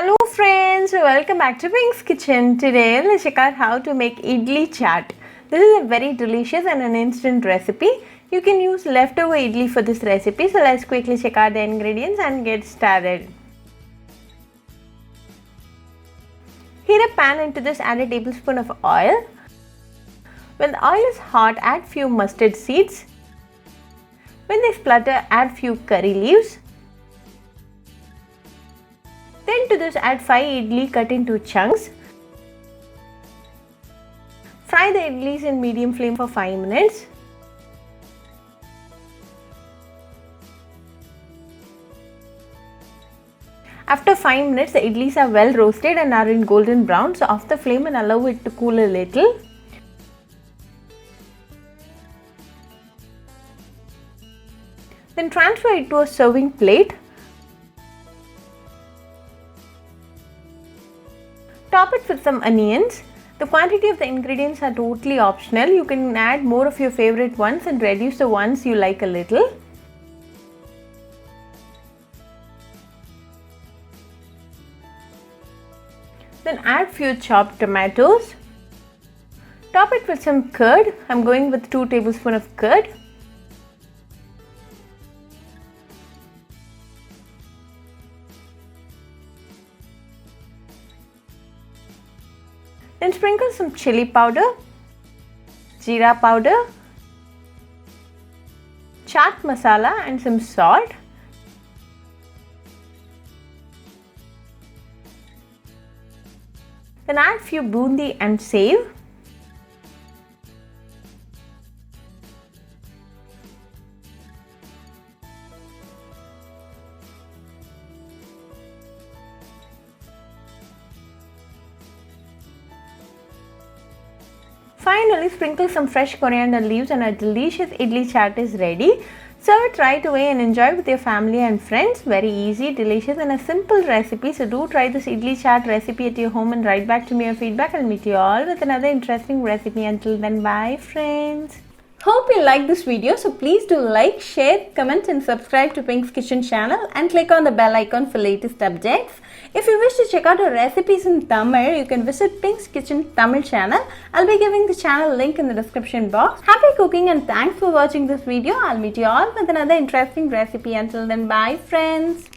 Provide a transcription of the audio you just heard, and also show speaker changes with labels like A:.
A: Hello friends, welcome back to Pink's Kitchen. Today let's check out how to make Idli Chaat. This is a very delicious and an instant recipe. You can use leftover idli for this recipe. So let's quickly check out the ingredients and get started. Heat a pan. Into this add a tablespoon of oil. When the oil is hot, add few mustard seeds. When they splutter, add few curry leaves. Then to this add 5 idli cut into chunks. Fry the idlis in medium flame for 5 minutes. After 5 minutes, the idlis are well roasted and are in golden brown. So off the flame and allow it to cool a little. Then transfer it to a serving plate. Top it with some onions. The quantity of the ingredients are totally optional. You can add more of your favorite ones and reduce the ones you like a little. Then add few chopped tomatoes. Top it with some curd. I'm going with 2 tablespoons of curd. Then sprinkle some chilli powder, jeera powder, chaat masala and some salt. Then add few boondi and save. Finally, sprinkle some fresh coriander leaves and a delicious idli chaat is ready. Serve it right away and enjoy with your family and friends. Very easy, delicious and a simple recipe. So do try this idli chaat recipe at your home and write back to me your feedback. I'll meet you all with another interesting recipe. Until then, bye friends. Hope you like this video. So please do like, share, comment and subscribe to Pink's Kitchen channel and click on the bell icon for latest updates. If you wish to check out our recipes in Tamil, you can visit Pink's Kitchen Tamil channel. I'll be giving the channel link in the description box. Happy cooking and thanks for watching this video. I'll meet you all with another interesting recipe. Until then, bye friends.